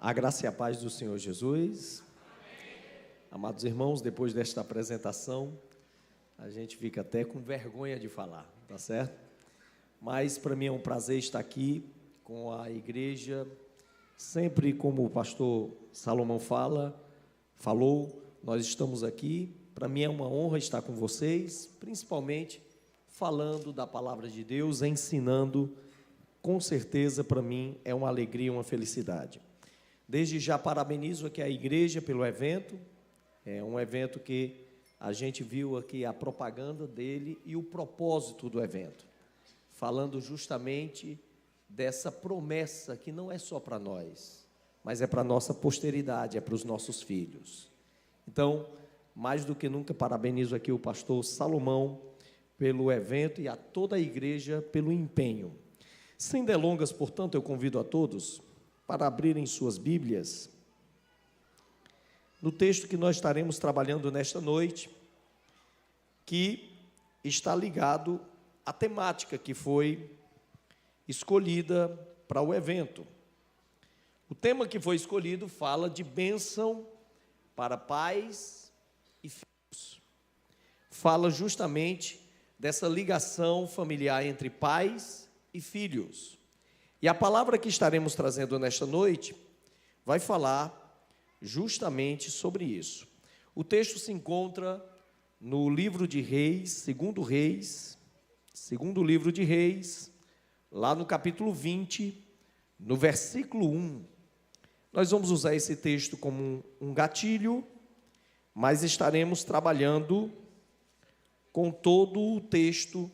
A graça e a paz do Senhor Jesus. Amados irmãos, depois desta apresentação, a gente fica até com vergonha de falar, tá certo? Mas para mim é um prazer estar aqui com a igreja, sempre como o pastor Salomão falou, nós estamos aqui. Para mim é uma honra estar com vocês, principalmente falando da palavra de Deus, ensinando. Com certeza, para mim, é uma alegria, uma felicidade. Desde já parabenizo aqui a igreja pelo evento. É um evento que a gente viu aqui a propaganda dele e o propósito do evento, falando justamente dessa promessa que não é só para nós, mas é para a nossa posteridade, é para os nossos filhos. Então, mais do que nunca, parabenizo aqui o pastor Salomão pelo evento e a toda a igreja pelo empenho. Sem delongas, portanto, eu convido a todos para abrirem suas Bíblias no texto que nós estaremos trabalhando nesta noite, que está ligado à temática que foi escolhida para o evento. O tema que foi escolhido fala de bênção para pais e filhos. Fala justamente dessa ligação familiar entre pais e filhos. E a palavra que estaremos trazendo nesta noite vai falar justamente sobre isso. O texto se encontra no livro de Reis, segundo livro de Reis, lá no capítulo 20, no versículo 1. Nós vamos usar esse texto como um gatilho, mas estaremos trabalhando com todo o texto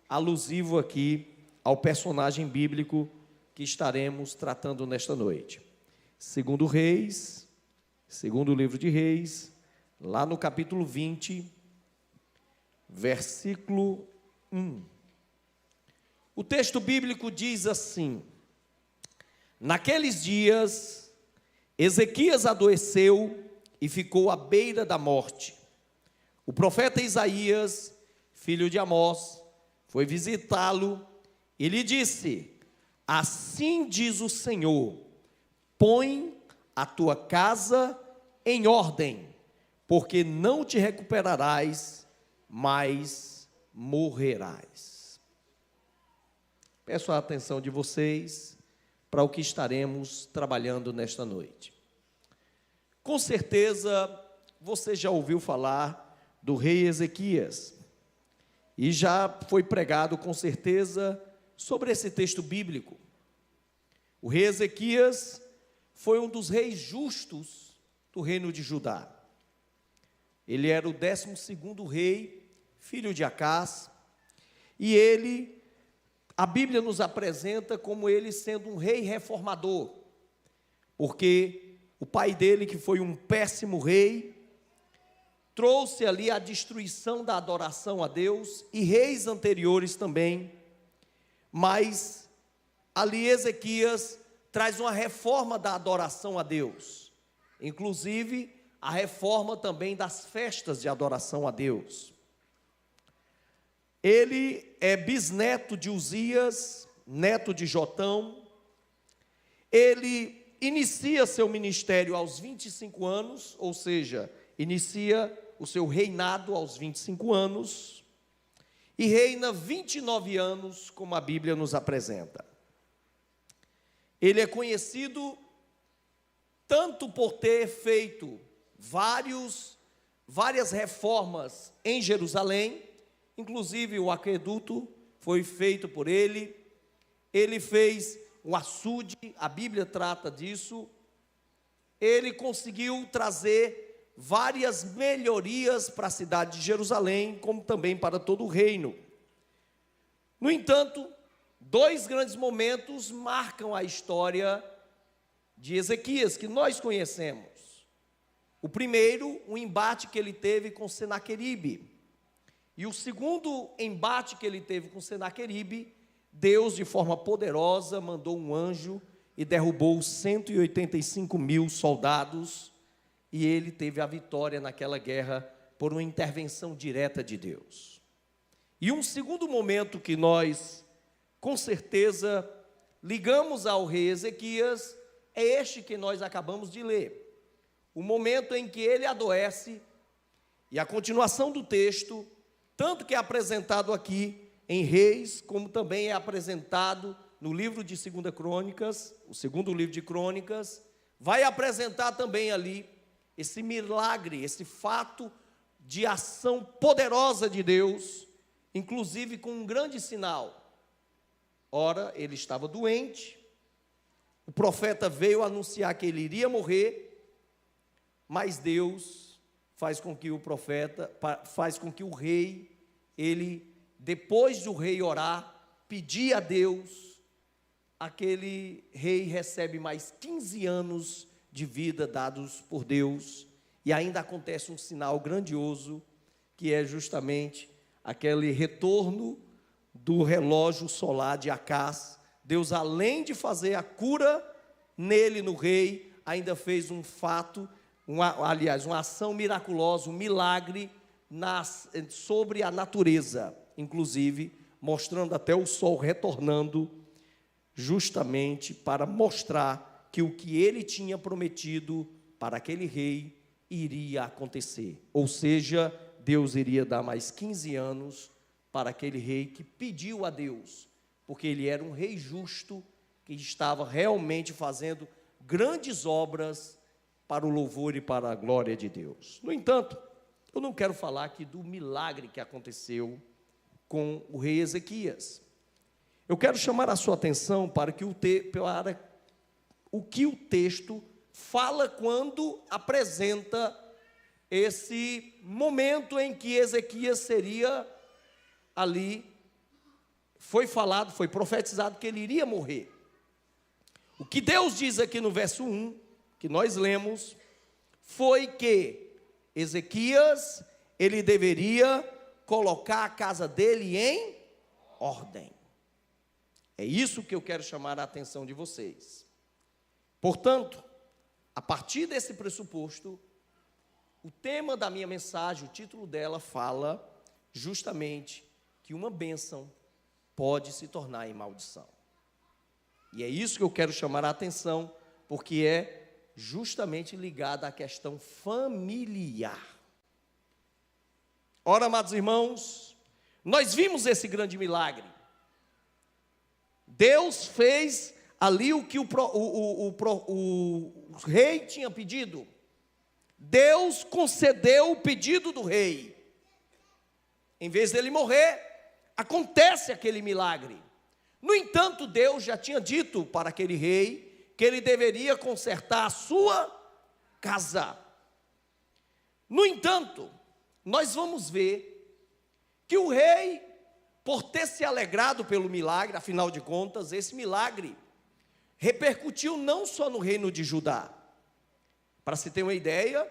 alusivo aqui ao personagem bíblico que estaremos tratando nesta noite. Segundo livro de Reis, lá no capítulo 20, versículo 1. O texto bíblico diz assim: naqueles dias, Ezequias adoeceu e ficou à beira da morte. O profeta Isaías, filho de Amós, foi visitá-lo e lhe disse: assim diz o Senhor, põe a tua casa em ordem, porque não te recuperarás, mas morrerás. Peço a atenção de vocês para o que estaremos trabalhando nesta noite. Com certeza, você já ouviu falar do rei Ezequias, e já foi pregado com certeza sobre esse texto bíblico. O rei Ezequias foi um dos reis justos do reino de Judá. Ele era o 12º rei, filho de Acás, e a Bíblia nos apresenta como ele sendo um rei reformador, porque o pai dele, que foi um péssimo rei, trouxe ali a destruição da adoração a Deus, e reis anteriores também, mas ali Ezequias traz uma reforma da adoração a Deus, inclusive a reforma também das festas de adoração a Deus. Ele é bisneto de Uzias, neto de Jotão. Ele inicia seu ministério aos 25 anos, ou seja, inicia o seu reinado aos 25 anos, e reina 29 anos, como a Bíblia nos apresenta. Ele é conhecido tanto por ter feito várias reformas em Jerusalém, inclusive o aqueduto foi feito por ele. Ele fez o açude, a Bíblia trata disso. Ele conseguiu trazer várias melhorias para a cidade de Jerusalém, como também para todo o reino. No entanto, 2 grandes momentos marcam a história de Ezequias, que nós conhecemos. O primeiro, o embate que ele teve com Senaqueribe. E o segundo embate que ele teve com Senaqueribe, Deus, de forma poderosa, mandou um anjo e derrubou 185.000 soldados, e ele teve a vitória naquela guerra por uma intervenção direta de Deus. E um segundo momento que nós, com certeza, ligamos ao rei Ezequias, é este que nós acabamos de ler. O momento em que ele adoece, e a continuação do texto, tanto que é apresentado aqui em Reis, como também é apresentado no livro de 2 Crônicas, o segundo livro de Crônicas, vai apresentar também ali esse milagre, esse fato de ação poderosa de Deus, inclusive com um grande sinal. Ora, ele estava doente, o profeta veio anunciar que ele iria morrer, mas Deus faz com que o rei, ele, depois do rei orar, pedir a Deus, aquele rei recebe mais 15 anos de vida dados por Deus, e ainda acontece um sinal grandioso, que é justamente aquele retorno do relógio solar de Acás. Deus, além de fazer a cura nele, no rei, ainda fez um fato, uma ação miraculosa, um milagre sobre a natureza, inclusive mostrando até o sol retornando, justamente para mostrar que o que ele tinha prometido para aquele rei iria acontecer. Ou seja, Deus iria dar mais 15 anos para aquele rei que pediu a Deus, porque ele era um rei justo, que estava realmente fazendo grandes obras para o louvor e para a glória de Deus. No entanto, eu não quero falar aqui do milagre que aconteceu com o rei Ezequias. Eu quero chamar a sua atenção para o que o texto fala quando apresenta esse momento em que Ezequias seria ali, foi profetizado que ele iria morrer. O que Deus diz aqui no verso 1, que nós lemos, foi que Ezequias, ele deveria colocar a casa dele em ordem. É isso que eu quero chamar a atenção de vocês. Portanto, a partir desse pressuposto, o tema da minha mensagem, o título dela fala justamente que uma bênção pode se tornar em maldição. E é isso que eu quero chamar a atenção, porque é justamente ligada à questão familiar. Ora, amados irmãos, nós vimos esse grande milagre. Deus fez ali o que o rei tinha pedido. Deus concedeu o pedido do rei. Em vez dele morrer, acontece aquele milagre. No entanto, Deus já tinha dito para aquele rei que ele deveria consertar a sua casa. No entanto, nós vamos ver que o rei, por ter se alegrado pelo milagre, afinal de contas, esse milagre repercutiu não só no reino de Judá. Para se ter uma ideia,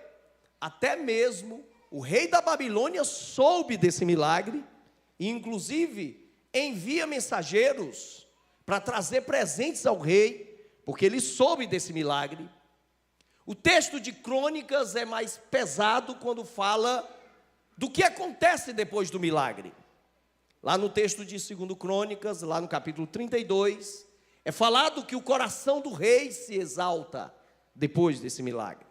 até mesmo o rei da Babilônia soube desse milagre e, inclusive, envia mensageiros para trazer presentes ao rei, porque ele soube desse milagre. O texto de Crônicas é mais pesado quando fala do que acontece depois do milagre. Lá no texto de 2 Crônicas, lá no capítulo 32, é falado que o coração do rei se exalta depois desse milagre.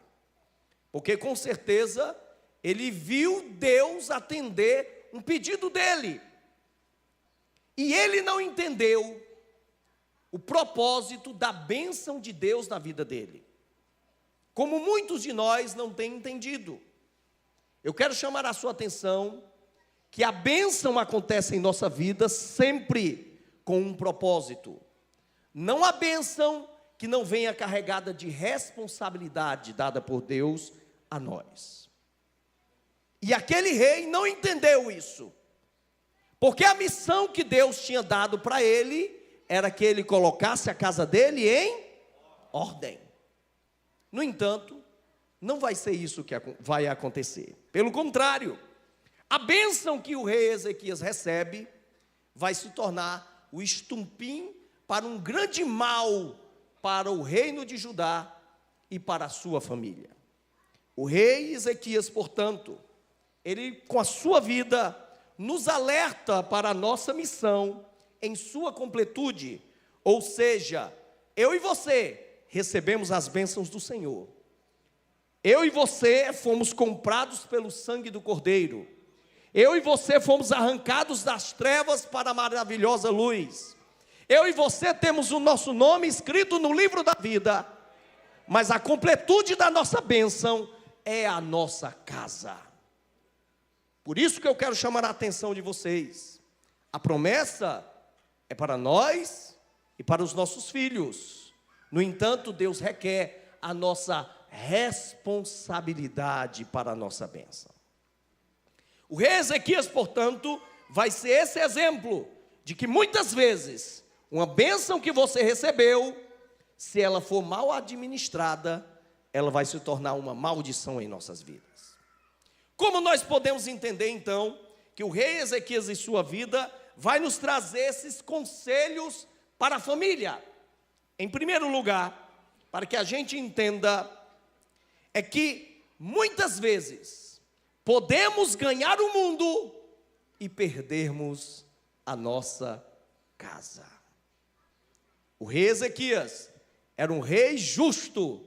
Porque com certeza ele viu Deus atender um pedido dele. E ele não entendeu o propósito da bênção de Deus na vida dele. Como muitos de nós não têm entendido. Eu quero chamar a sua atenção que a bênção acontece em nossa vida sempre com um propósito. Não a bênção que não venha carregada de responsabilidade dada por Deus a nós. E aquele rei não entendeu isso. Porque a missão que Deus tinha dado para ele era que ele colocasse a casa dele em ordem. No entanto, não vai ser isso que vai acontecer. Pelo contrário, a bênção que o rei Ezequias recebe vai se tornar o estupim para um grande mal para o reino de Judá e para a sua família. O rei Ezequias, portanto, ele com a sua vida nos alerta para a nossa missão em sua completude, ou seja, eu e você recebemos as bênçãos do Senhor. Eu e você fomos comprados pelo sangue do Cordeiro. Eu e você fomos arrancados das trevas para a maravilhosa luz. Eu e você temos o nosso nome escrito no livro da vida. Mas a completude da nossa bênção é a nossa casa. Por isso que eu quero chamar a atenção de vocês. A promessa é para nós e para os nossos filhos. No entanto, Deus requer a nossa responsabilidade para a nossa bênção. O rei Ezequias, portanto, vai ser esse exemplo de que muitas vezes uma bênção que você recebeu, se ela for mal administrada, ela vai se tornar uma maldição em nossas vidas. Como nós podemos entender então que o rei Ezequias em sua vida vai nos trazer esses conselhos para a família? Em primeiro lugar, para que a gente entenda, é que muitas vezes podemos ganhar o mundo e perdermos a nossa casa. O rei Ezequias era um rei justo,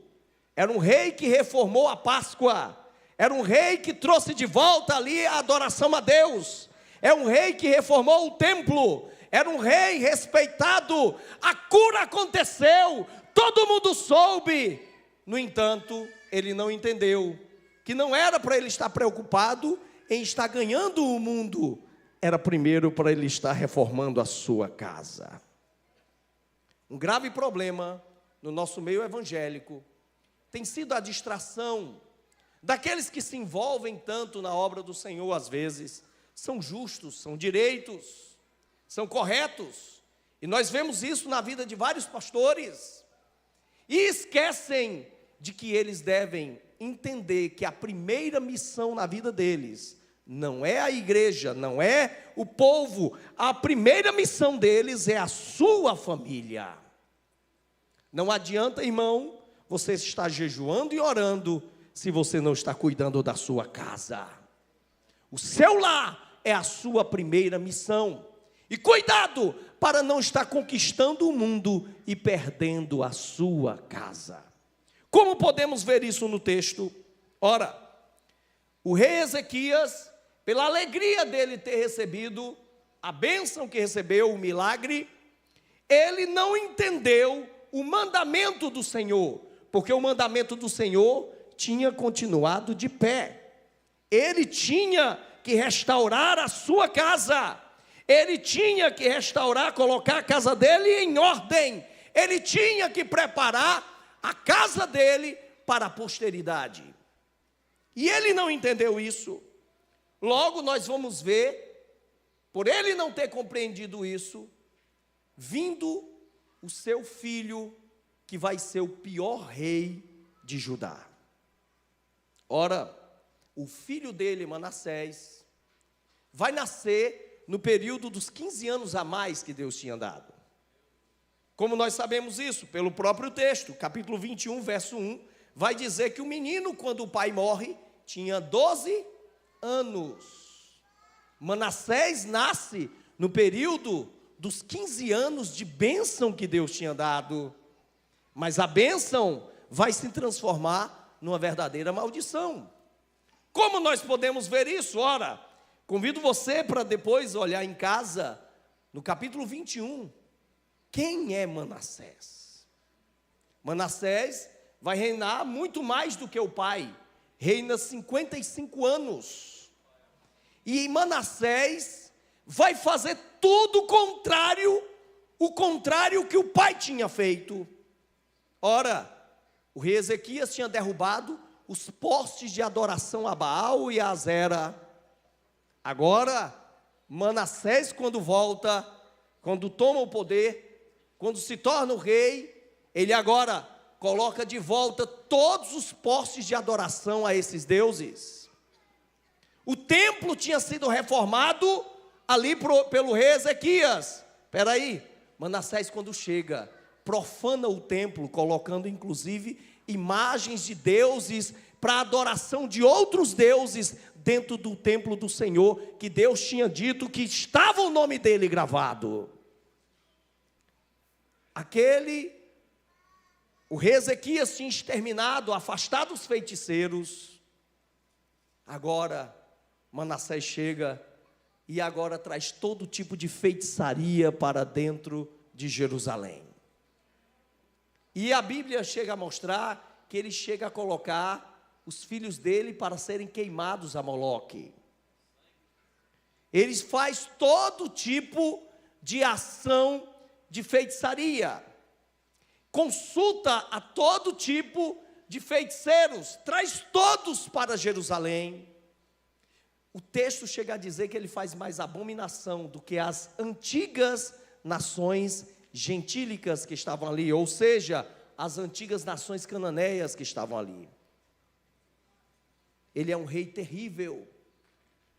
era um rei que reformou a Páscoa, era um rei que trouxe de volta ali a adoração a Deus, é um rei que reformou o templo, era um rei respeitado, a cura aconteceu, todo mundo soube. No entanto, ele não entendeu que não era para ele estar preocupado em estar ganhando o mundo, era primeiro para ele estar reformando a sua casa. Um grave problema no nosso meio evangélico tem sido a distração daqueles que se envolvem tanto na obra do Senhor. Às vezes são justos, são direitos, são corretos, e nós vemos isso na vida de vários pastores, e esquecem de que eles devem entender que a primeira missão na vida deles não é a igreja, não é o povo, a primeira missão deles é a sua família. Não adianta, irmão, você estar jejuando e orando se você não está cuidando da sua casa. O seu lar é a sua primeira missão. E cuidado para não estar conquistando o mundo e perdendo a sua casa. Como podemos ver isso no texto? Ora, o rei Ezequias, pela alegria dele ter recebido a bênção que recebeu, o milagre, ele não entendeu o mandamento do Senhor, porque o mandamento do Senhor tinha continuado de pé. Ele tinha que restaurar a sua casa, ele tinha que restaurar, colocar a casa dele em ordem, ele tinha que preparar a casa dele para a posteridade. E ele não entendeu isso. Logo nós vamos ver, por ele não ter compreendido isso, vindo o seu filho, que vai ser o pior rei de Judá. Ora, o filho dele, Manassés, vai nascer no período dos 15 anos a mais que Deus tinha dado. Como nós sabemos isso? Pelo próprio texto, capítulo 21, verso 1, vai dizer que o menino, quando o pai morre, tinha 12 anos. Manassés nasce no período dos 15 anos de bênção que Deus tinha dado. Mas a bênção vai se transformar numa verdadeira maldição. Como nós podemos ver isso? Ora, convido você para depois olhar em casa, no capítulo 21, quem é Manassés? Manassés vai reinar muito mais do que o pai, reina 55 anos, e Manassés vai fazer tudo o contrário que o pai tinha feito. Ora, o rei Ezequias tinha derrubado os postes de adoração a Baal e a Azera. Agora, Manassés, quando volta, quando toma o poder, quando se torna o rei, ele agora coloca de volta todos os postes de adoração a esses deuses. O templo tinha sido reformado ali pelo rei Ezequias. Espera aí, Manassés, quando chega, profana o templo, colocando inclusive imagens de deuses para adoração de outros deuses dentro do templo do Senhor, que Deus tinha dito que estava o nome dele gravado. Aquele O rei Ezequias tinha exterminado, afastado os feiticeiros. Agora Manassés chega e agora traz todo tipo de feitiçaria para dentro de Jerusalém. E a Bíblia chega a mostrar que ele chega a colocar os filhos dele para serem queimados a Moloque. Ele faz todo tipo de ação de feitiçaria. Consulta a todo tipo de feiticeiros, traz todos para Jerusalém. O texto chega a dizer que ele faz mais abominação do que as antigas nações gentílicas que estavam ali, ou seja, as antigas nações cananeias que estavam ali. Ele é um rei terrível.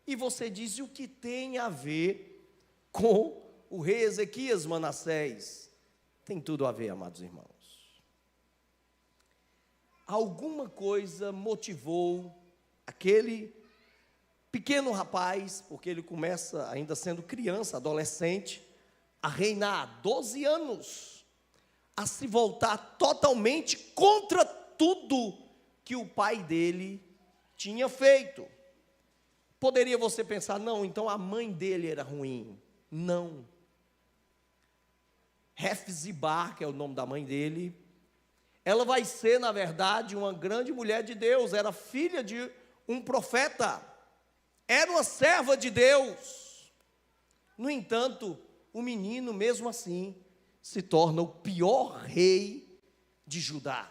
E você diz, e o que tem a ver com o rei Ezequias, Manassés? Tem tudo a ver, amados irmãos. Alguma coisa motivou aquele pequeno rapaz, porque ele começa ainda sendo criança, adolescente, a reinar 12 anos, a se voltar totalmente contra tudo que o pai dele tinha feito. Poderia você pensar, não, então a mãe dele era ruim. Não. Hefzibar, que é o nome da mãe dele, ela vai ser, na verdade, uma grande mulher de Deus, era filha de um profeta, era uma serva de Deus. No entanto, o menino, mesmo assim, se torna o pior rei de Judá.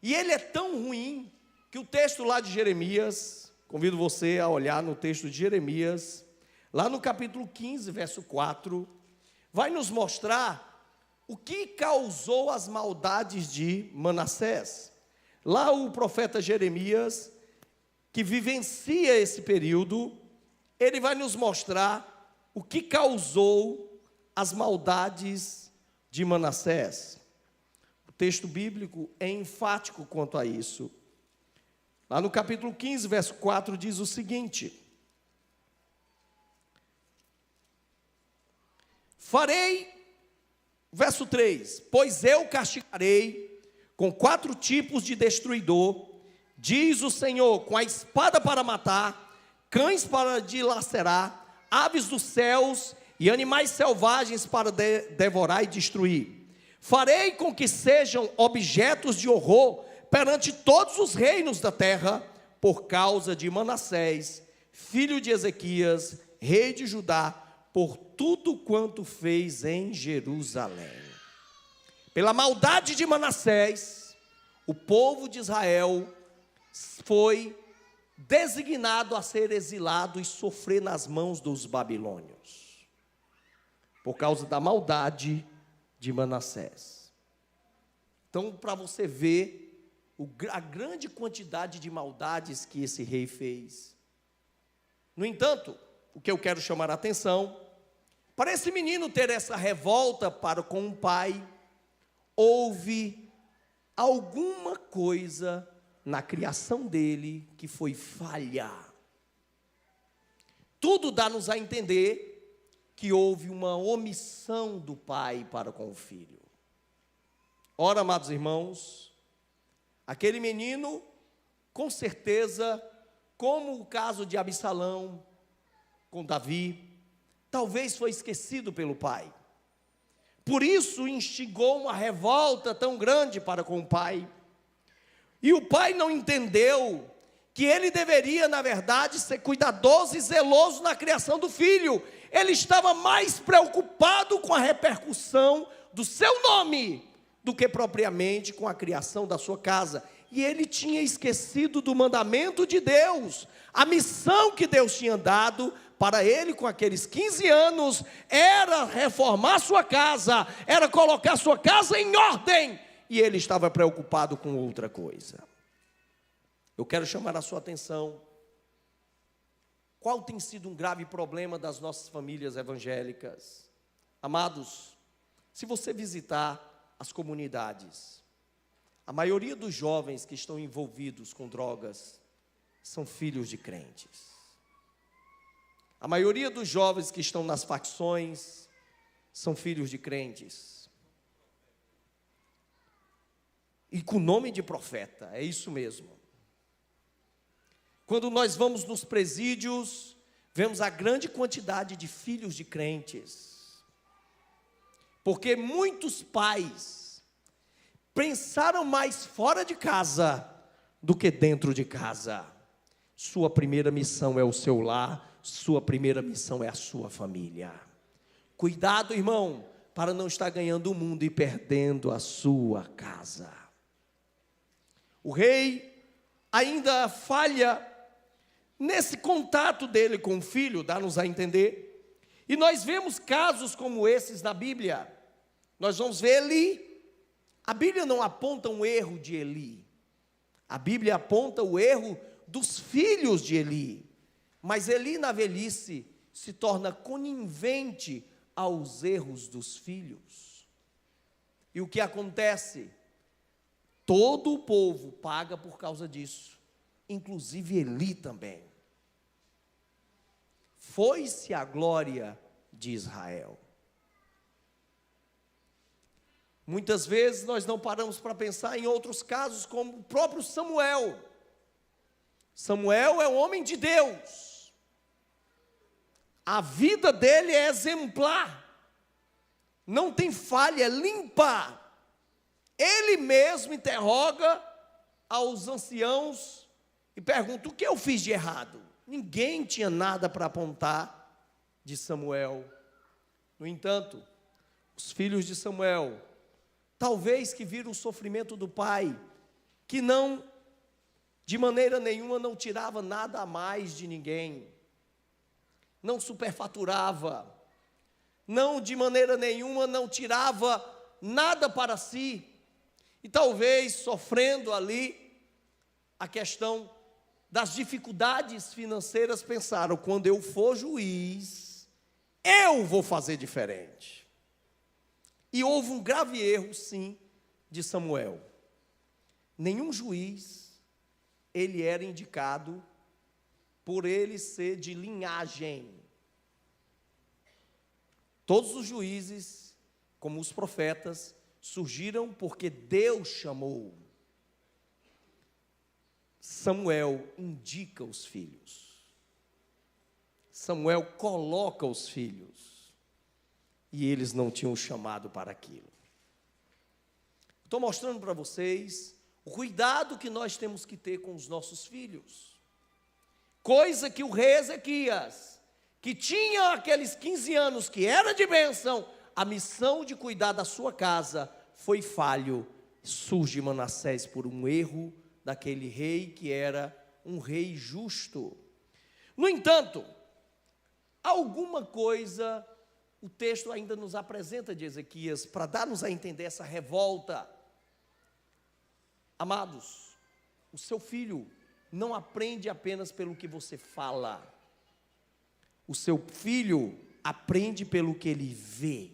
E ele é tão ruim, que o texto lá de Jeremias, convido você a olhar no texto de Jeremias, lá no capítulo 15, verso 4, vai nos mostrar o que causou as maldades de Manassés. Lá o profeta Jeremias, que vivencia esse período, ele vai nos mostrar o que causou as maldades de Manassés. O texto bíblico é enfático quanto a isso. Lá no capítulo 15, verso 4, diz o seguinte: farei, verso 3, pois eu castigarei com 4 tipos de destruidor, diz o Senhor, com a espada para matar, cães para dilacerar, aves dos céus e animais selvagens para devorar e destruir. Farei com que sejam objetos de horror perante todos os reinos da terra, por causa de Manassés, filho de Ezequias, rei de Judá, por tudo quanto fez em Jerusalém. Pela maldade de Manassés, o povo de Israel foi designado a ser exilado e sofrer nas mãos dos babilônios, por causa da maldade de Manassés. Então, para você ver a grande quantidade de maldades que esse rei fez. No entanto, o que eu quero chamar a atenção, para esse menino ter essa revolta para com o pai, houve alguma coisa na criação dele que foi falha. Tudo dá-nos a entender que houve uma omissão do pai para com o filho. Ora, amados irmãos, aquele menino, com certeza, como o caso de Absalão com Davi, talvez foi esquecido pelo pai. Por isso instigou uma revolta tão grande para com o pai. E o pai não entendeu que ele deveria, na verdade, ser cuidadoso e zeloso na criação do filho. Ele estava mais preocupado com a repercussão do seu nome do que propriamente com a criação da sua casa. E ele tinha esquecido do mandamento de Deus. A missão que Deus tinha dado para ele com aqueles 15 anos era reformar sua casa, era colocar sua casa em ordem. E ele estava preocupado com outra coisa. Eu quero chamar a sua atenção. Qual tem sido um grave problema das nossas famílias evangélicas? Amados, se você visitar as comunidades, a maioria dos jovens que estão envolvidos com drogas são filhos de crentes. A maioria dos jovens que estão nas facções são filhos de crentes. e com nome de profeta, é isso mesmo. Quando nós vamos nos presídios, vemos a grande quantidade de filhos de crentes, porque muitos pais pensaram mais fora de casa do que dentro de casa. Sua primeira missão é o seu lar, sua primeira missão é a sua família. Cuidado, irmão, para não estar ganhando o mundo e perdendo a sua casa. O rei ainda falha nesse contato dele com o filho, dá-nos a entender. E nós vemos casos como esses na Bíblia. Nós vamos ver Eli. A Bíblia não aponta um erro de Eli. A Bíblia aponta o erro dos filhos de Eli. Mas Eli, na velhice, se torna conivente aos erros dos filhos. E o que acontece? Todo o povo paga por causa disso, inclusive Eli também. Foi-se a glória de Israel. Muitas vezes nós não paramos para pensar em outros casos, como o próprio Samuel. Samuel é um homem de Deus. A vida dele é exemplar. Não tem falha, é limpa. Ele mesmo interroga aos anciãos e pergunta: o que eu fiz de errado? Ninguém tinha nada para apontar de Samuel. No entanto, os filhos de Samuel, talvez que viram o sofrimento do pai, que não, de maneira nenhuma, não tirava nada a mais de ninguém, não superfaturava, não, de maneira nenhuma, não tirava nada para si, e talvez sofrendo ali a questão das dificuldades financeiras, pensaram: quando eu for juiz, eu vou fazer diferente. E houve um grave erro, sim, de Samuel. Nenhum juiz, ele era indicado por ele ser de linhagem. Todos os juízes, como os profetas, surgiram porque Deus chamou. Samuel indica os filhos. Samuel coloca os filhos. E eles não tinham chamado para aquilo. Estou mostrando para vocês o cuidado que nós temos que ter com os nossos filhos. Coisa que o rei Ezequias, que tinha aqueles 15 anos, que era de bênção, a missão de cuidar da sua casa foi falho. Surge Manassés por um erro daquele rei que era um rei justo. No entanto, alguma coisa o texto ainda nos apresenta de Ezequias para dar-nos a entender essa revolta. Amados, o seu filho não aprende apenas pelo que você fala. O seu filho aprende pelo que ele vê.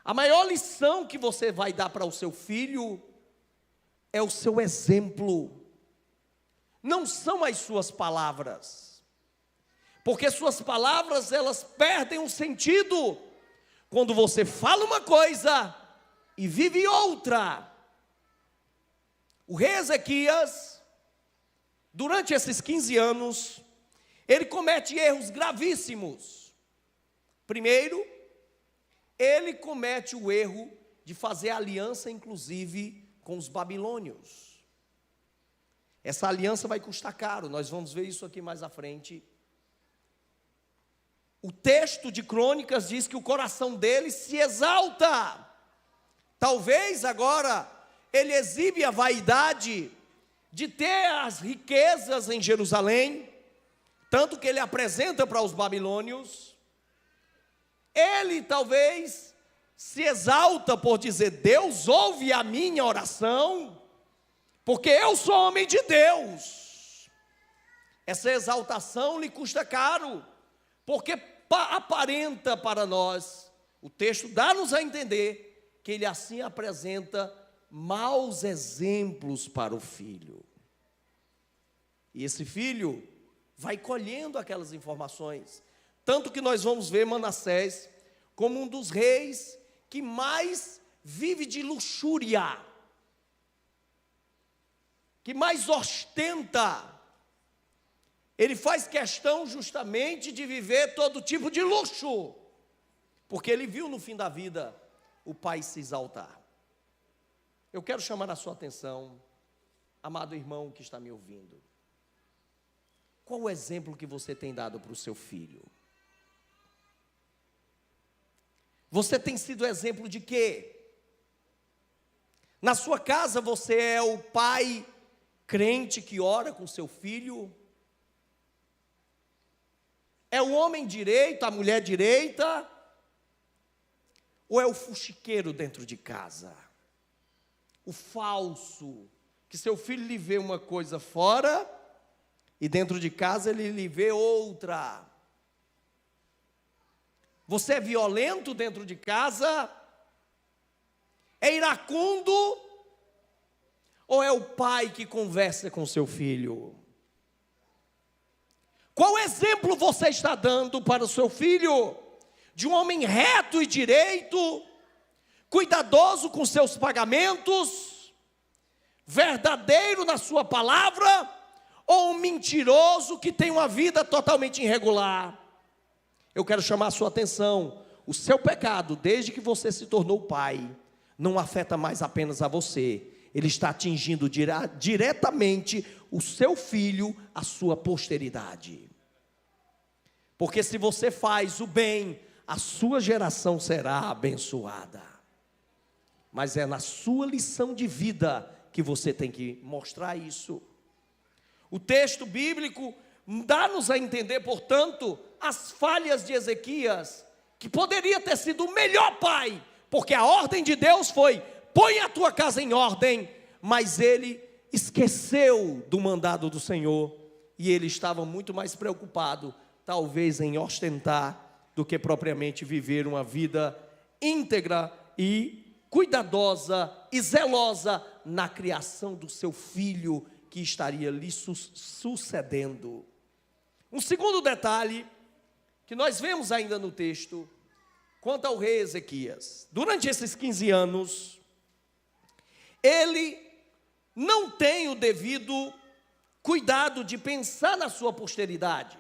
A maior lição que você vai dar para o seu filho é o seu exemplo. Não são as suas palavras. Porque suas palavras, elas perdem o sentido quando você fala uma coisa e vive outra. O rei Ezequias, durante esses 15 anos, ele comete erros gravíssimos. Primeiro, ele comete o erro de fazer aliança, inclusive, com os babilônios. Essa aliança vai custar caro, nós vamos ver isso aqui mais à frente. O texto de Crônicas diz que o coração dele se exalta. Talvez agora ele exibe a vaidade de ter as riquezas em Jerusalém, tanto que ele apresenta para os babilônios. Ele talvez se exalta por dizer: Deus ouve a minha oração, porque eu sou homem de Deus. Essa exaltação lhe custa caro, porque aparenta para nós, o texto dá-nos a entender que ele assim apresenta maus exemplos para o filho. E esse filho vai colhendo aquelas informações, tanto que nós vamos ver Manassés como um dos reis que mais vive de luxúria. que mais ostenta, ele faz questão justamente de viver todo tipo de luxo, porque ele viu no fim da vida o pai se exaltar. Eu quero chamar a sua atenção, amado irmão que está me ouvindo. Qual o exemplo que você tem dado para o seu filho? Você tem sido exemplo de quê? Na sua casa você é o pai crente que ora com seu filho? É o homem direito, a mulher direita? Ou é o fuxiqueiro dentro de casa? O falso, que seu filho lhe vê uma coisa fora e dentro de casa ele lhe vê outra. Você é violento dentro de casa? É iracundo? Ou é o pai que conversa com seu filho? Qual exemplo você está dando para o seu filho? De um homem reto e direito, cuidadoso com seus pagamentos, verdadeiro na sua palavra, ou um mentiroso que tem uma vida totalmente irregular? Eu quero chamar a sua atenção. O seu pecado, desde que você se tornou pai, não afeta mais apenas a você. Ele está atingindo diretamente o seu filho, a sua posteridade. Porque se você faz o bem, a sua geração será abençoada. Mas é na sua lição de vida que você tem que mostrar isso. O texto bíblico dá-nos a entender, portanto, as falhas de Ezequias, que poderia ter sido o melhor pai, porque a ordem de Deus foi: põe a tua casa em ordem, mas ele esqueceu do mandado do Senhor, e ele estava muito mais preocupado, talvez, em ostentar, do que propriamente viver uma vida íntegra e cuidadosa e zelosa na criação do seu filho, que estaria lhe sucedendo. Um segundo detalhe, que nós vemos ainda no texto, quanto ao rei Ezequias. Durante esses 15 anos, ele não tem o devido cuidado de pensar na sua posteridade.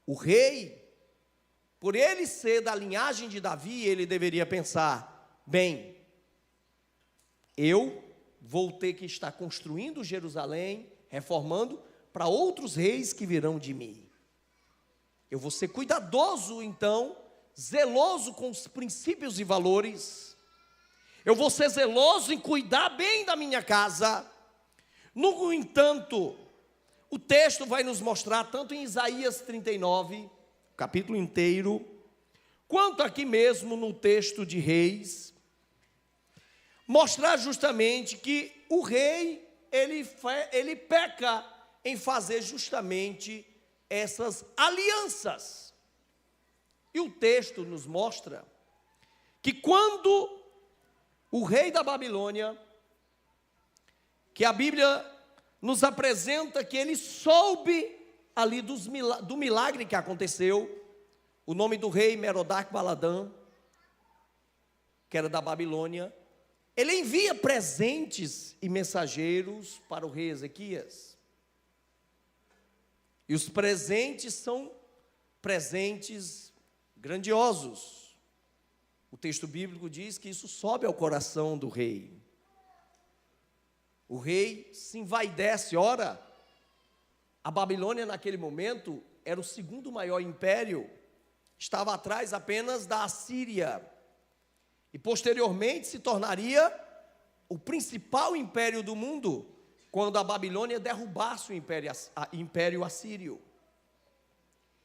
O rei, por ele ser da linhagem de Davi, ele deveria pensar: bem, eu vou ter que estar construindo Jerusalém, reformando, para outros reis que virão de mim. Eu vou ser cuidadoso, então, zeloso com os princípios e valores. Eu vou ser zeloso em cuidar bem da minha casa. No entanto, o texto vai nos mostrar, tanto em Isaías 39, capítulo inteiro, quanto aqui mesmo no texto de Reis, mostrar justamente que o rei, ele peca em fazer justamente essas alianças. E o texto nos mostra que quando o rei da Babilônia, que a Bíblia nos apresenta que ele soube ali do milagre que aconteceu, o nome do rei Merodach-Baladã, que era da Babilônia, ele envia presentes e mensageiros para o rei Ezequias. E os presentes são presentes grandiosos. O texto bíblico diz que isso sobe ao coração do rei. O rei se envaidece. Ora, a Babilônia naquele momento era o segundo maior império, estava atrás apenas da Assíria, e posteriormente se tornaria o principal império do mundo, quando a Babilônia derrubasse o império assírio.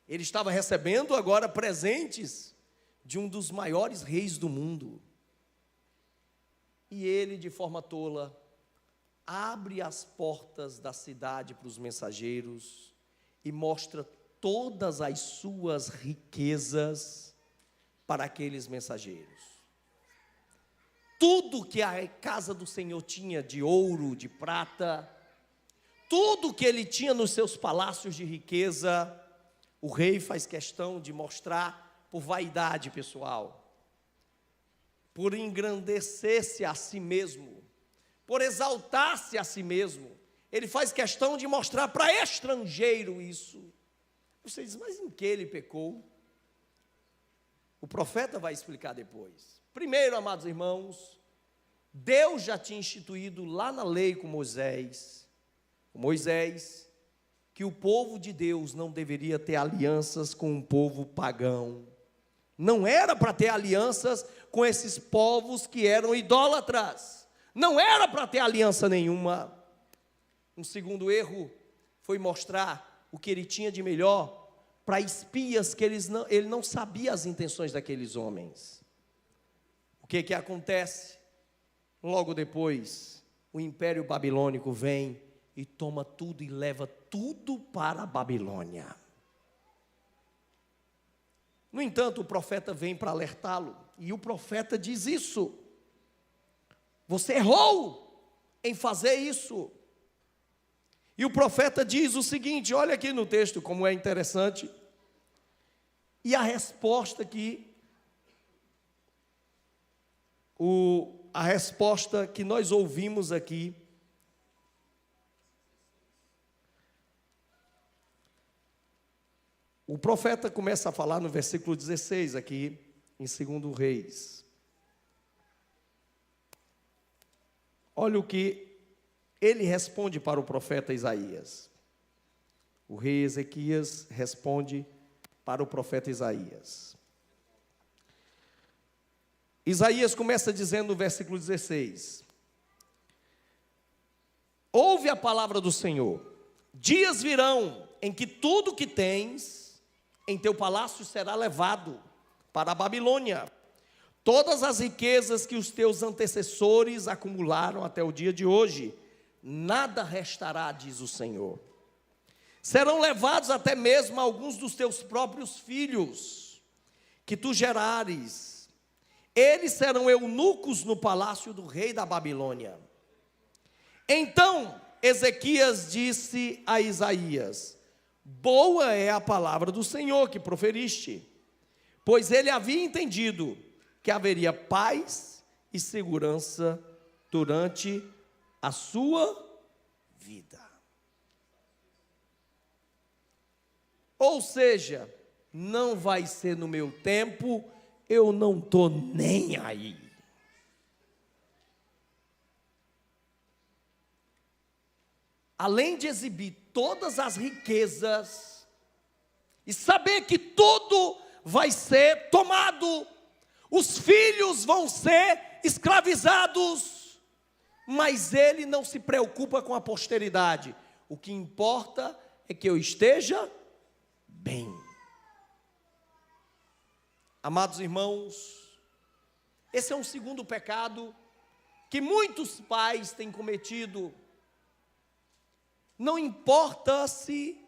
Ele estava recebendo agora presentes de um dos maiores reis do mundo. E ele, de forma tola, abre as portas da cidade para os mensageiros e mostra todas as suas riquezas para aqueles mensageiros. Tudo que a casa do Senhor tinha de ouro, de prata, tudo que ele tinha nos seus palácios de riqueza, o rei faz questão de mostrar por vaidade pessoal, por engrandecer-se a si mesmo, por exaltar-se a si mesmo, ele faz questão de mostrar para estrangeiro isso. Você diz, mas em que ele pecou? O profeta vai explicar depois. Primeiro, amados irmãos, Deus já tinha instituído lá na lei com Moisés, que o povo de Deus não deveria ter alianças com um povo pagão. Não era para ter alianças com esses povos que eram idólatras. Não era para ter aliança nenhuma. Um segundo erro foi mostrar o que ele tinha de melhor para espias, que ele não sabia as intenções daqueles homens. O que acontece? Logo depois, o Império Babilônico vem e toma tudo e leva tudo para a Babilônia. No entanto, o profeta vem para alertá-lo, e o profeta diz isso: você errou em fazer isso. E o profeta diz o seguinte, olha aqui no texto como é interessante, e a resposta que nós ouvimos aqui, o profeta começa a falar no versículo 16 aqui, em 2 Reis. Olha o que ele responde para o profeta Isaías. O rei Ezequias responde para o profeta Isaías. Isaías começa dizendo no versículo 16: ouve a palavra do Senhor, dias virão em que tudo que tens em teu palácio será levado para a Babilônia, todas as riquezas que os teus antecessores acumularam até o dia de hoje, nada restará, diz o Senhor. Serão levados até mesmo alguns dos teus próprios filhos, que tu gerares. Eles serão eunucos no palácio do rei da Babilônia. Então Ezequias disse a Isaías: boa é a palavra do Senhor que proferiste, pois ele havia entendido que haveria paz e segurança durante a sua vida. Ou seja, não vai ser no meu tempo, eu não estou nem aí. Além de exibir todas as riquezas e saber que tudo vai ser tomado, os filhos vão ser escravizados, mas ele não se preocupa com a posteridade. O que importa é que eu esteja bem. Amados irmãos, esse é um segundo pecado que muitos pais têm cometido. Não importa-se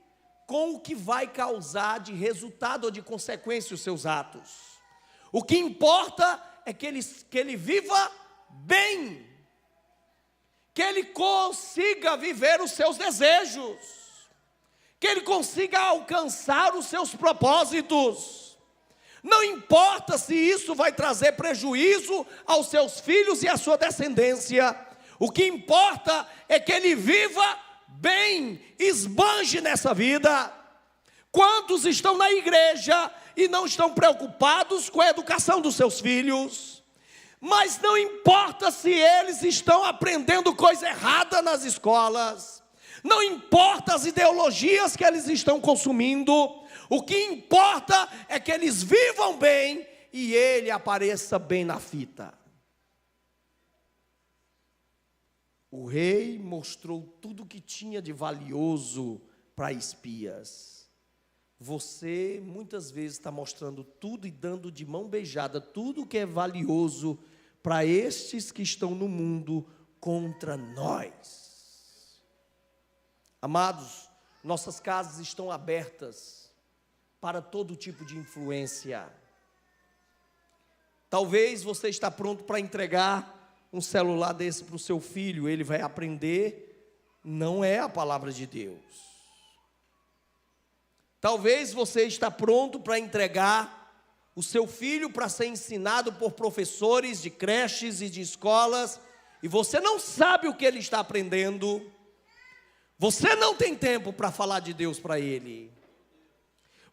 com o que vai causar de resultado ou de consequência os seus atos. O que importa é que ele viva bem, que ele consiga viver os seus desejos, que ele consiga alcançar os seus propósitos. Não importa se isso vai trazer prejuízo aos seus filhos e à sua descendência. O que importa é que ele viva bem, esbanje nessa vida. Quantos estão na igreja e não estão preocupados com a educação dos seus filhos? Mas não importa se eles estão aprendendo coisa errada nas escolas, não importa as ideologias que eles estão consumindo, o que importa é que eles vivam bem e ele apareça bem na fita. O rei mostrou tudo que tinha de valioso para espias. Você muitas vezes está mostrando tudo e dando de mão beijada tudo que é valioso para estes que estão no mundo contra nós. Amados, nossas casas estão abertas para todo tipo de influência. Talvez você está pronto para entregar um celular desse para o seu filho, ele vai aprender, não é a palavra de Deus. Talvez você está pronto para entregar o seu filho para ser ensinado por professores de creches e de escolas e você não sabe o que ele está aprendendo, você não tem tempo para falar de Deus para ele,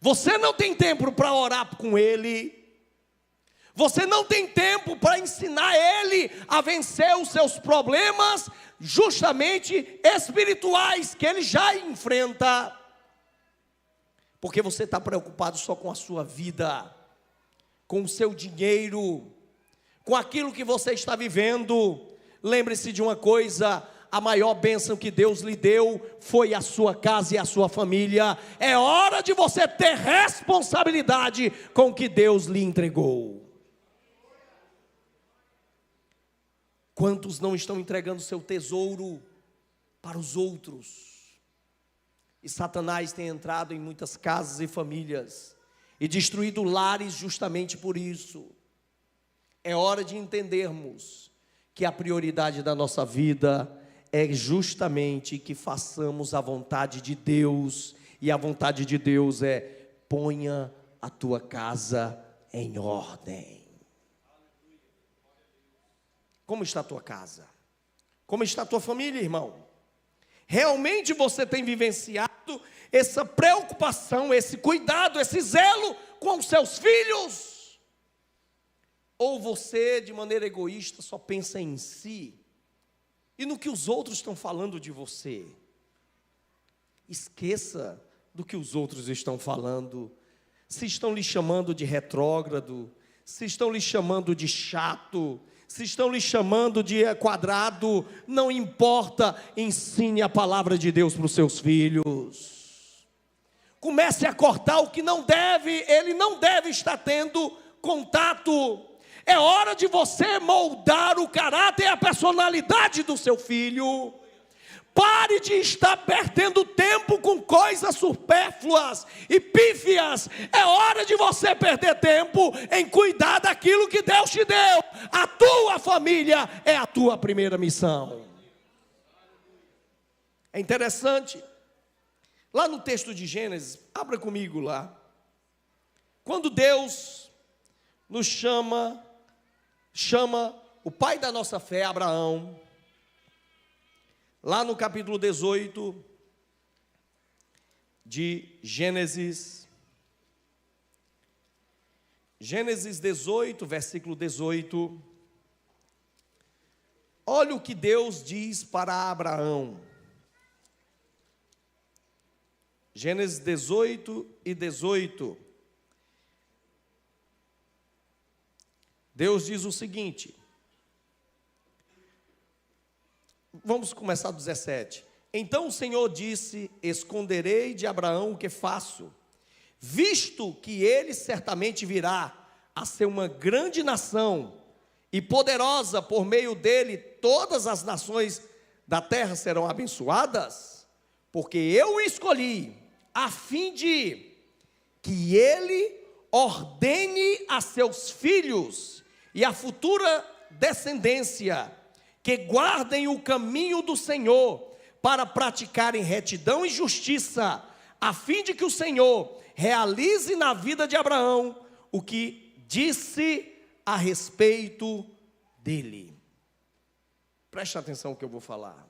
você não tem tempo para orar com ele, você não tem tempo para ensinar ele a vencer os seus problemas, justamente espirituais, que ele já enfrenta, porque você está preocupado só com a sua vida, com o seu dinheiro, com aquilo que você está vivendo. Lembre-se de uma coisa: a maior bênção que Deus lhe deu foi a sua casa e a sua família. É hora de você ter responsabilidade com o que Deus lhe entregou. Quantos não estão entregando seu tesouro para os outros? E Satanás tem entrado em muitas casas e famílias e destruído lares justamente por isso. É hora de entendermos que a prioridade da nossa vida é justamente que façamos a vontade de Deus, e a vontade de Deus é: ponha a tua casa em ordem. Como está a tua casa? Como está a tua família, irmão? Realmente você tem vivenciado essa preocupação, esse cuidado, esse zelo com os seus filhos? Ou você, de maneira egoísta, só pensa em si e no que os outros estão falando de você? Esqueça do que os outros estão falando. Se estão lhe chamando de retrógrado, se estão lhe chamando de chato, se estão lhe chamando de quadrado, não importa, ensine a palavra de Deus para os seus filhos. Comece a cortar o que não deve, ele não deve estar tendo contato. É hora de você moldar o caráter e a personalidade do seu filho. Pare de estar perdendo tempo com coisas supérfluas e pífias. É hora de você perder tempo em cuidar daquilo que Deus te deu. A tua família é a tua primeira missão. É interessante, lá no texto de Gênesis, abra comigo lá. Quando Deus nos chama o pai da nossa fé, Abraão, lá no capítulo 18 de Gênesis 18, versículo 18, olha o que Deus diz para Abraão. Gênesis 18 e 18. Deus diz o seguinte, vamos começar do 17. Então o Senhor disse: esconderei de Abraão o que faço, visto que ele certamente virá a ser uma grande nação, e poderosa, por meio dele todas as nações da terra serão abençoadas, porque eu o escolhi, a fim de que ele ordene a seus filhos e a futura descendência, que guardem o caminho do Senhor, para praticarem retidão e justiça, a fim de que o Senhor realize na vida de Abraão o que disse a respeito dele. Preste atenção no que eu vou falar.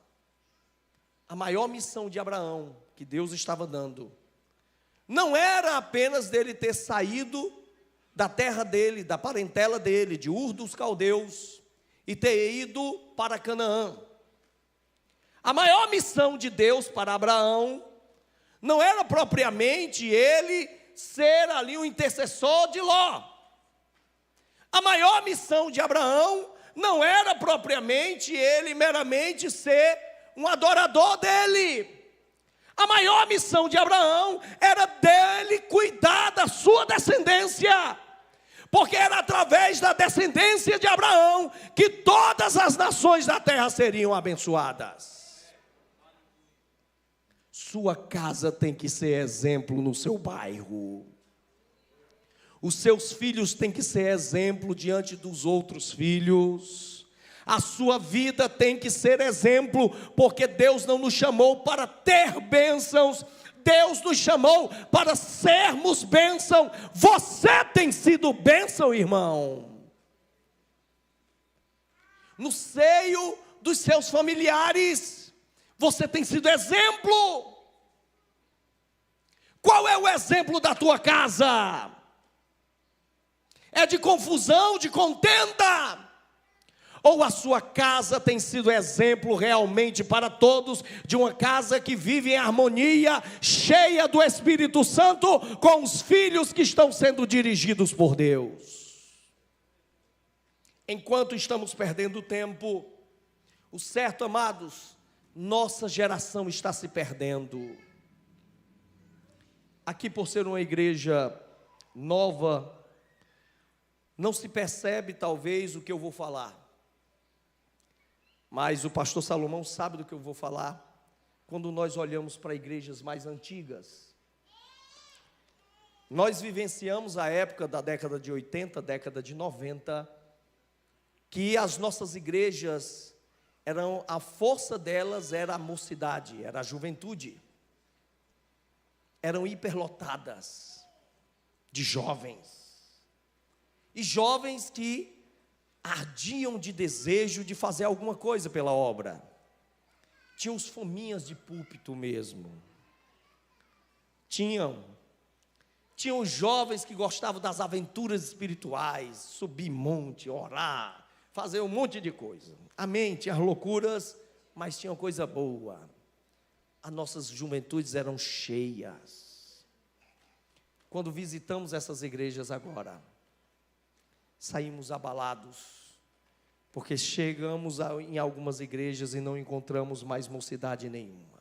A maior missão de Abraão, que Deus estava dando, não era apenas dele ter saído da terra dele, da parentela dele, de Ur dos Caldeus, e ter ido para Canaã. A maior missão de Deus para Abraão não era propriamente ele ser ali o intercessor de Ló. A maior missão de Abraão não era propriamente ele meramente ser um adorador dele. A maior missão de Abraão era dele cuidar da sua descendência, porque era através da descendência de Abraão que todas as nações da terra seriam abençoadas. Sua casa tem que ser exemplo no seu bairro. Os seus filhos têm que ser exemplo diante dos outros filhos. A sua vida tem que ser exemplo, porque Deus não nos chamou para ter bênçãos, Deus nos chamou para sermos bênção. Você tem sido bênção, irmão. No seio dos seus familiares. Você tem sido exemplo. Qual é o exemplo da tua casa? É de confusão, de contenda? Ou a sua casa tem sido exemplo realmente para todos, de uma casa que vive em harmonia, cheia do Espírito Santo, com os filhos que estão sendo dirigidos por Deus? Enquanto estamos perdendo tempo, o certo, amados, nossa geração está se perdendo. Aqui, por ser uma igreja nova, não se percebe talvez o que eu vou falar. Mas o pastor Salomão sabe do que eu vou falar quando nós olhamos para igrejas mais antigas. Nós vivenciamos a época da década de 80, década de 90, que as nossas igrejas a força delas era a mocidade, era a juventude. Eram hiperlotadas de jovens. E jovens que ardiam de desejo de fazer alguma coisa pela obra. Tinham os fominhas de púlpito mesmo. Tinham jovens que gostavam das aventuras espirituais, subir monte, orar, fazer um monte de coisa. Amém, tinha as loucuras, mas tinha coisa boa. As nossas juventudes eram cheias. Quando visitamos essas igrejas agora, saímos abalados, porque chegamos em algumas igrejas e não encontramos mais mocidade nenhuma.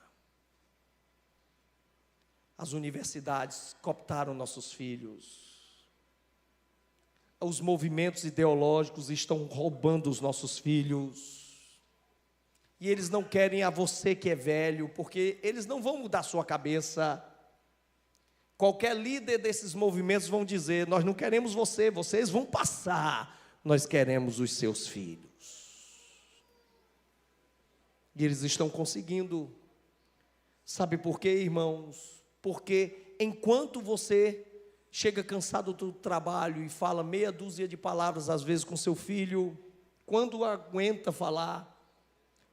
As universidades cooptaram nossos filhos. Os movimentos ideológicos estão roubando os nossos filhos. E eles não querem a você que é velho, porque eles não vão mudar sua cabeça. Qualquer líder desses movimentos vão dizer: nós não queremos você, vocês vão passar, nós queremos os seus filhos. E eles estão conseguindo. Sabe por quê, irmãos? Porque enquanto você chega cansado do trabalho e fala meia dúzia de palavras às vezes com seu filho, quando aguenta falar,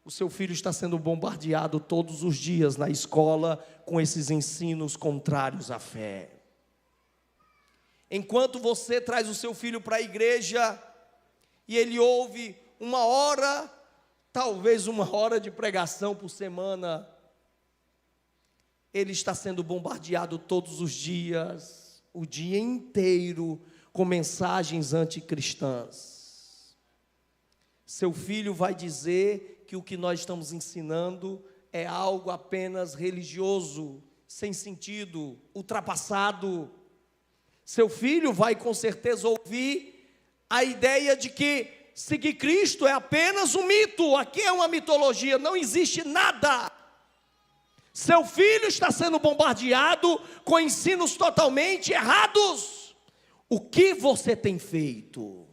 o seu filho está sendo bombardeado todos os dias na escola com esses ensinos contrários à fé. Enquanto você traz o seu filho para a igreja e ele ouve uma hora, talvez uma hora de pregação por semana, ele está sendo bombardeado todos os dias, o dia inteiro, com mensagens anticristãs. Seu filho vai dizer que o que nós estamos ensinando é algo apenas religioso, sem sentido, ultrapassado. Seu filho vai com certeza ouvir a ideia de que seguir Cristo é apenas um mito, aqui é uma mitologia, não existe nada. Seu filho está sendo bombardeado com ensinos totalmente errados. O que você tem feito?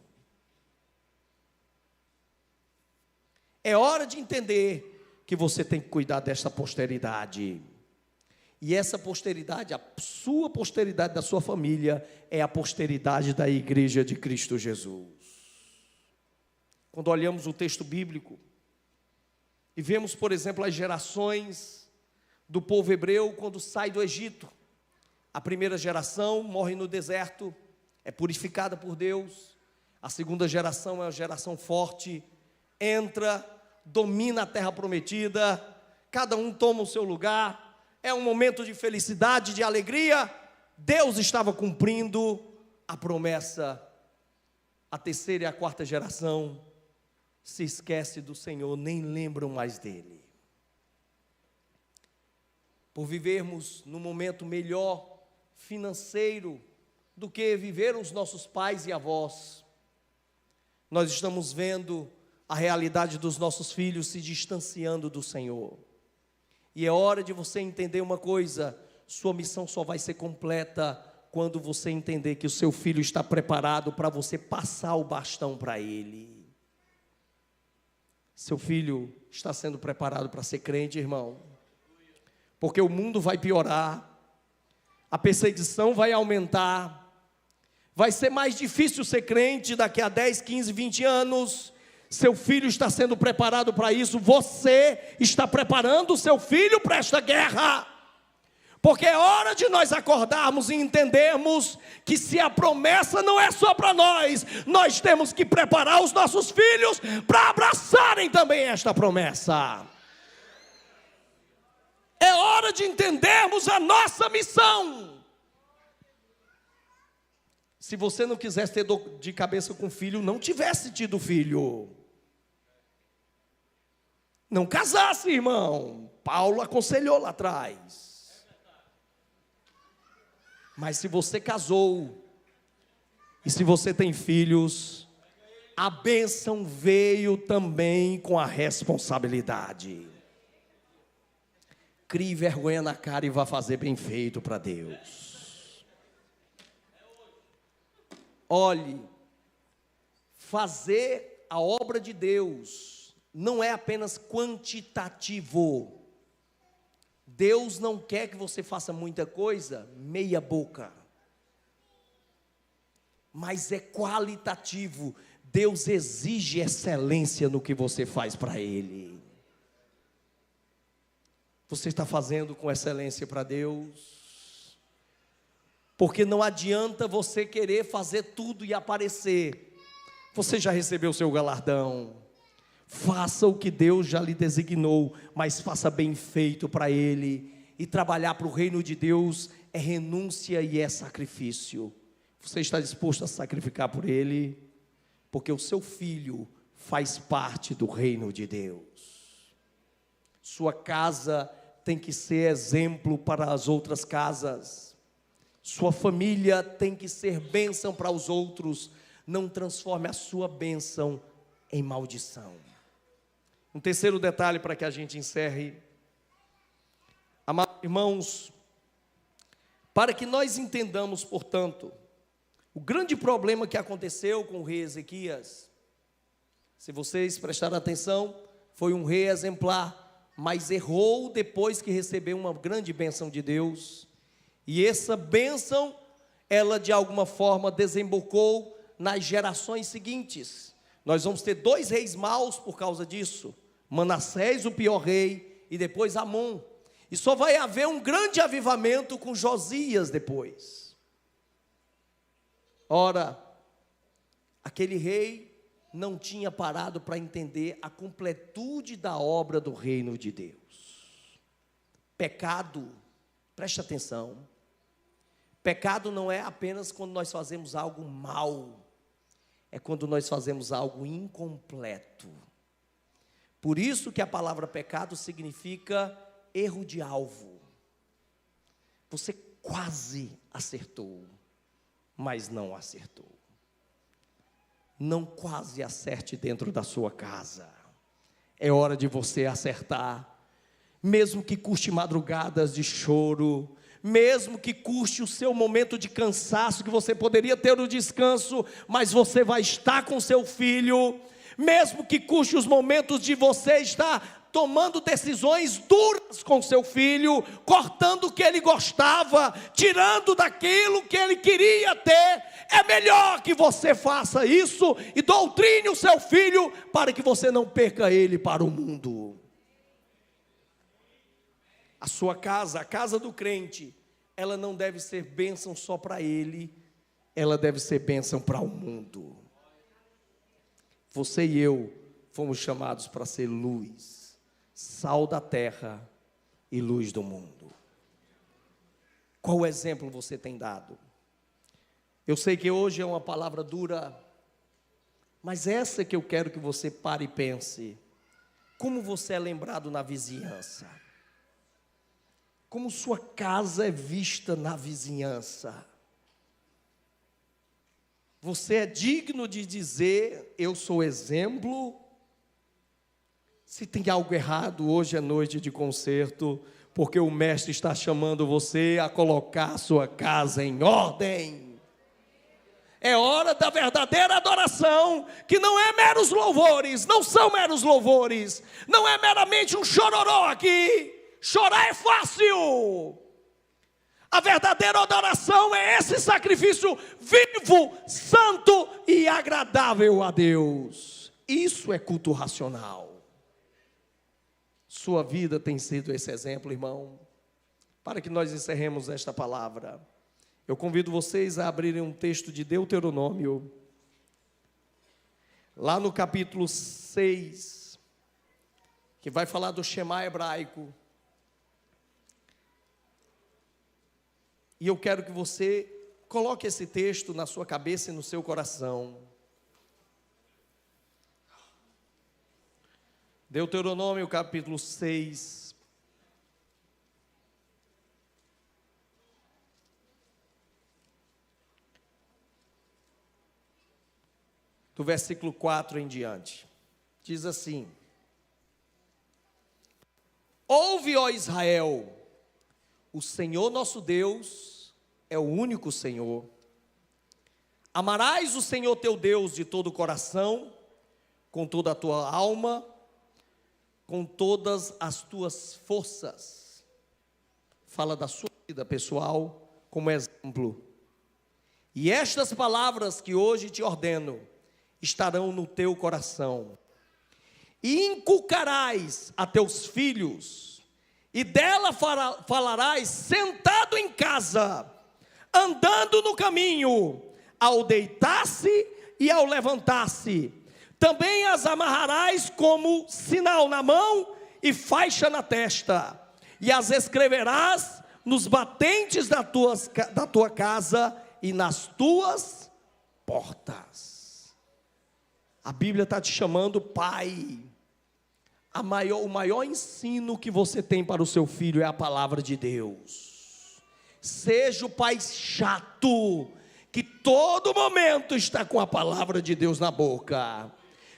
É hora de entender que você tem que cuidar desta posteridade. E essa posteridade, a sua posteridade da sua família, é a posteridade da igreja de Cristo Jesus. Quando olhamos o texto bíblico e vemos, por exemplo, as gerações do povo hebreu quando sai do Egito. A primeira geração morre no deserto, é purificada por Deus. A segunda geração é uma geração forte, entra, domina a terra prometida, cada um toma o seu lugar, é um momento de felicidade, de alegria. Deus estava cumprindo a promessa. A terceira e a quarta geração se esquece do Senhor, nem lembram mais dele. Por vivermos num momento melhor financeiro do que viveram os nossos pais e avós, nós estamos vendo a realidade dos nossos filhos se distanciando do Senhor. E é hora de você entender uma coisa: sua missão só vai ser completa quando você entender que o seu filho está preparado para você passar o bastão para ele. Seu filho está sendo preparado para ser crente, irmão? Porque o mundo vai piorar, a perseguição vai aumentar, vai ser mais difícil ser crente daqui a 10, 15, 20 anos. Seu filho está sendo preparado para isso. Você está preparando o seu filho para esta guerra. Porque é hora de nós acordarmos e entendermos que se a promessa não é só para nós, nós temos que preparar os nossos filhos para abraçarem também esta promessa. É hora de entendermos a nossa missão. Se você não quisesse ter dor de cabeça com filho, não tivesse tido filho. Não casasse, irmão. Paulo aconselhou lá atrás. Mas se você casou, e se você tem filhos, a bênção veio também com a responsabilidade. Crie vergonha na cara e vá fazer bem feito para Deus. Olhe, fazer a obra de Deus não é apenas quantitativo. Deus não quer que você faça muita coisa meia boca, mas é qualitativo. Deus exige excelência no que você faz para Ele. Você está fazendo com excelência para Deus? Porque não adianta você querer fazer tudo e aparecer. Você já recebeu o seu galardão. Faça o que Deus já lhe designou, mas faça bem feito para Ele. E trabalhar para o reino de Deus é renúncia e é sacrifício. Você está disposto a sacrificar por Ele? Porque o seu filho faz parte do reino de Deus. Sua casa tem que ser exemplo para as outras casas. Sua família tem que ser bênção para os outros. Não transforme a sua bênção em maldição. Um terceiro detalhe para que a gente encerre. Amados irmãos, para que nós entendamos, portanto, o grande problema que aconteceu com o rei Ezequias, se vocês prestaram atenção, foi um rei exemplar, mas errou depois que recebeu uma grande bênção de Deus, e essa bênção, ela de alguma forma desembocou nas gerações seguintes. Nós vamos ter 2 reis maus por causa disso, Manassés, o pior rei, e depois Amon, e só vai haver um grande avivamento com Josias depois. Ora, aquele rei não tinha parado para entender a completude da obra do reino de Deus. Pecado, preste atenção, pecado não é apenas quando nós fazemos algo mal, é quando nós fazemos algo incompleto. Por isso que a palavra pecado significa erro de alvo. Você quase acertou, mas não acertou. Não quase acerte dentro da sua casa. É hora de você acertar, mesmo que custe madrugadas de choro, mesmo que custe o seu momento de cansaço, que você poderia ter o descanso, mas você vai estar com seu filho, mesmo que custe os momentos de você estar tomando decisões duras com seu filho, cortando o que ele gostava, tirando daquilo que ele queria ter, é melhor que você faça isso e doutrine o seu filho para que você não perca ele para o mundo. A sua casa, a casa do crente, ela não deve ser bênção só para ele, ela deve ser bênção para o mundo. Você e eu fomos chamados para ser luz, sal da terra e luz do mundo. Qual exemplo você tem dado? Eu sei que hoje é uma palavra dura, mas essa que eu quero que você pare e pense. Como você é lembrado na vizinhança? Como sua casa é vista na vizinhança? Você é digno de dizer, eu sou exemplo? Se tem algo errado, hoje é noite de conserto, porque o mestre está chamando você a colocar a sua casa em ordem. É hora da verdadeira adoração, que não é meros louvores, não são meros louvores, não é meramente um chororó aqui. Chorar é fácil. A verdadeira adoração é esse sacrifício vivo, santo e agradável a Deus. Isso é culto racional. Sua vida tem sido esse exemplo, irmão. Para que nós encerremos esta palavra, eu convido vocês a abrirem um texto de Deuteronômio, lá no capítulo 6, que vai falar do Shema hebraico. E eu quero que você coloque esse texto na sua cabeça e no seu coração. Deuteronômio capítulo 6. Do versículo 4 em diante. Diz assim: Ouve, ó Israel, o Senhor nosso Deus é o único Senhor. Amarás o Senhor teu Deus de todo o coração, com toda a tua alma, com todas as tuas forças. Fala da sua vida pessoal como exemplo. E estas palavras que hoje te ordeno estarão no teu coração. E inculcarás a teus filhos, e dela falarás sentado em casa, andando no caminho, ao deitar-se e ao levantar-se. Também as amarrarás como sinal na mão e faixa na testa, e as escreverás nos batentes da tua casa e nas tuas portas. A Bíblia está te chamando pai. O maior ensino que você tem para o seu filho é a palavra de Deus. Seja o pai chato, que todo momento está com a palavra de Deus na boca.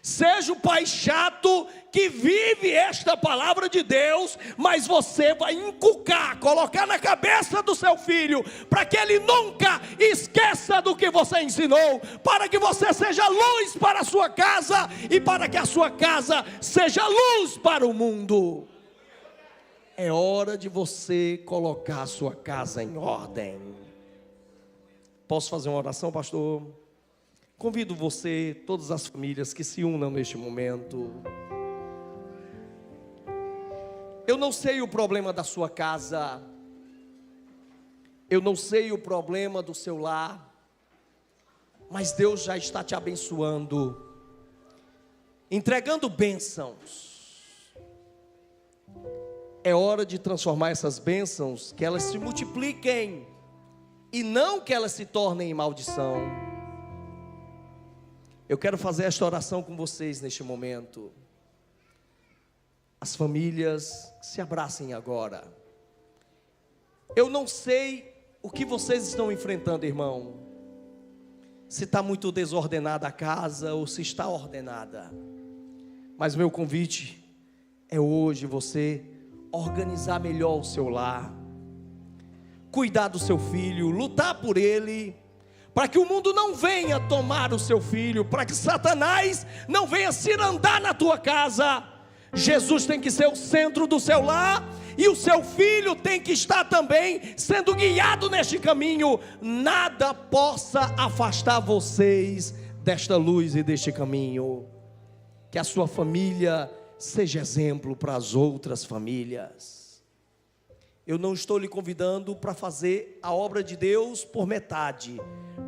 Seja o pai chato que vive esta palavra de Deus, mas você vai inculcar, colocar na cabeça do seu filho, para que ele nunca esqueça do que você ensinou, para que você seja luz para a sua casa, e para que a sua casa seja luz para o mundo. É hora de você colocar a sua casa em ordem. Posso fazer uma oração, pastor? Convido você, todas as famílias que se unam neste momento. Eu não sei o problema da sua casa, eu não sei o problema do seu lar, mas Deus já está te abençoando, entregando bênçãos. É hora de transformar essas bênçãos, que elas se multipliquem, e não que elas se tornem em maldição. Eu quero fazer esta oração com vocês neste momento. As famílias se abracem agora. Eu não sei o que vocês estão enfrentando, irmão. Se está muito desordenada a casa ou se está ordenada. Mas meu convite é hoje você organizar melhor o seu lar, cuidar do seu filho, lutar por ele, para que o mundo não venha tomar o seu filho, para que Satanás não venha cirandar na tua casa. Jesus tem que ser o centro do seu lar, e o seu filho tem que estar também sendo guiado neste caminho. Nada possa afastar vocês desta luz e deste caminho. Que a sua família seja exemplo para as outras famílias. Eu não estou lhe convidando para fazer a obra de Deus por metade.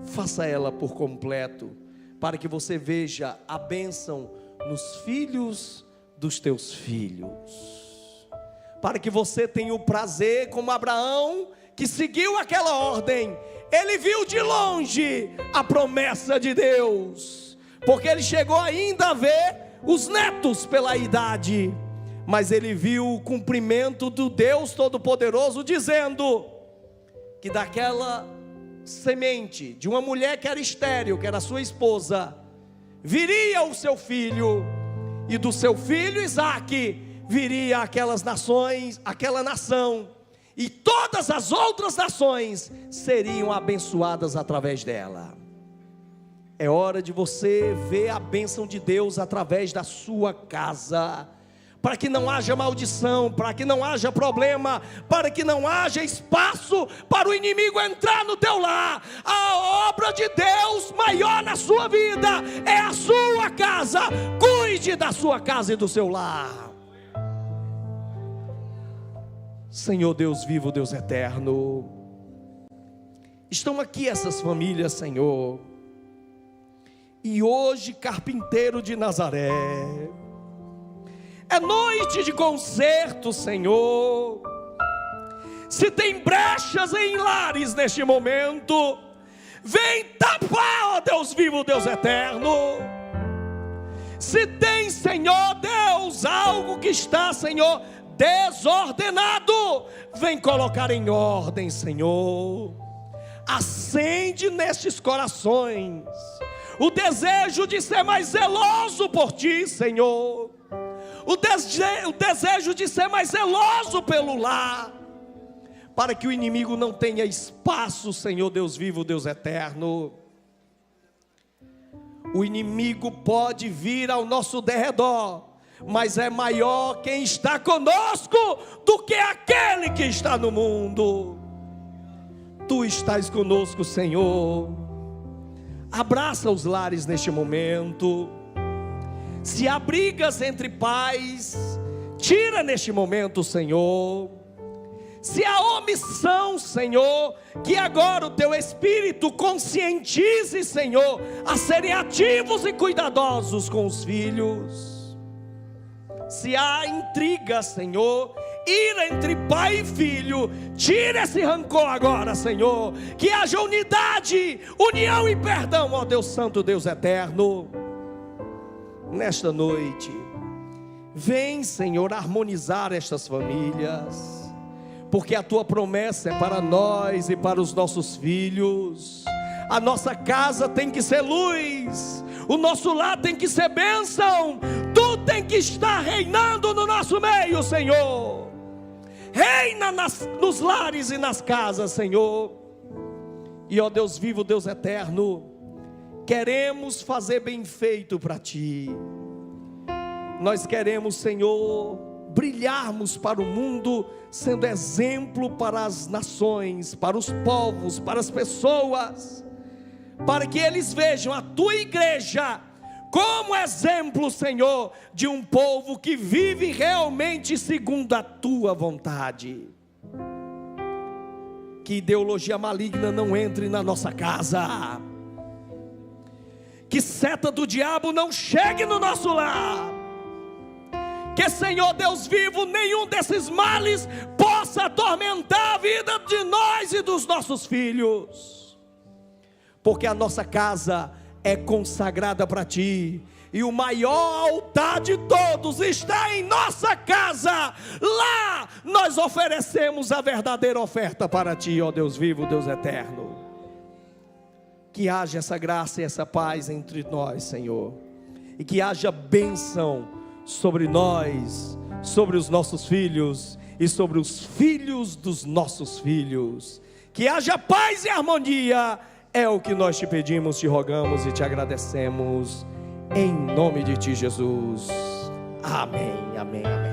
Faça ela por completo, para que você veja a bênção nos filhos dos teus filhos. Para que você tenha o prazer, como Abraão, que seguiu aquela ordem. Ele viu de longe a promessa de Deus, porque ele chegou ainda a ver os netos pela idade, mas ele viu o cumprimento do Deus Todo-Poderoso, dizendo que daquela semente, de uma mulher que era estéril, que era sua esposa, viria o seu filho, e do seu filho Isaque viria aquelas nações, aquela nação, e todas as outras nações seriam abençoadas através dela. É hora de você ver a bênção de Deus através da sua casa, para que não haja maldição, para que não haja problema, para que não haja espaço para o inimigo entrar no teu lar. A obra de Deus maior na sua vida é a sua casa. Cuide da sua casa e do seu lar. Senhor Deus vivo, Deus eterno, estão aqui essas famílias, Senhor, e hoje, carpinteiro de Nazaré, é noite de concerto, Senhor. Se tem brechas em lares neste momento, vem tapar, ó Deus vivo, Deus eterno. Se tem, Senhor Deus, algo que está, Senhor, desordenado, vem colocar em ordem, Senhor. Acende nestes corações o desejo de ser mais zeloso por Ti, Senhor. O desejo de ser mais zeloso pelo lar, para que o inimigo não tenha espaço, Senhor Deus vivo, Deus eterno. O inimigo pode vir ao nosso derredor, mas é maior quem está conosco do que aquele que está no mundo. Tu estás conosco, Senhor. Abraça os lares neste momento. Se há brigas entre pais, tira neste momento, Senhor. Se há omissão, Senhor, que agora o Teu Espírito conscientize, Senhor, a serem ativos e cuidadosos com os filhos. Se há intriga, Senhor, ira entre pai e filho, tira esse rancor agora, Senhor. Que haja unidade, união e perdão, ó Deus Santo, Deus Eterno. Nesta noite, vem, Senhor, harmonizar estas famílias, porque a Tua promessa é para nós e para os nossos filhos. A nossa casa tem que ser luz, o nosso lar tem que ser bênção. Tu tem que estar reinando no nosso meio, Senhor. Reina nos lares e nas casas, Senhor. E ó Deus vivo, Deus eterno, queremos fazer bem feito para Ti. Nós queremos, Senhor, brilharmos para o mundo, sendo exemplo para as nações, para os povos, para as pessoas, para que eles vejam a Tua igreja como exemplo, Senhor, de um povo que vive realmente segundo a Tua vontade. Que ideologia maligna não entre na nossa casa, que seta do diabo não chegue no nosso lar, que, Senhor Deus vivo, nenhum desses males possa atormentar a vida de nós e dos nossos filhos, porque a nossa casa é consagrada para Ti, e o maior altar de todos está em nossa casa. Lá nós oferecemos a verdadeira oferta para Ti, ó Deus vivo, Deus eterno. Que haja essa graça e essa paz entre nós, Senhor, e que haja bênção sobre nós, sobre os nossos filhos e sobre os filhos dos nossos filhos. Que haja paz e harmonia. É o que nós Te pedimos, Te rogamos e Te agradecemos, em nome de Ti, Jesus. Amém, amém, amém.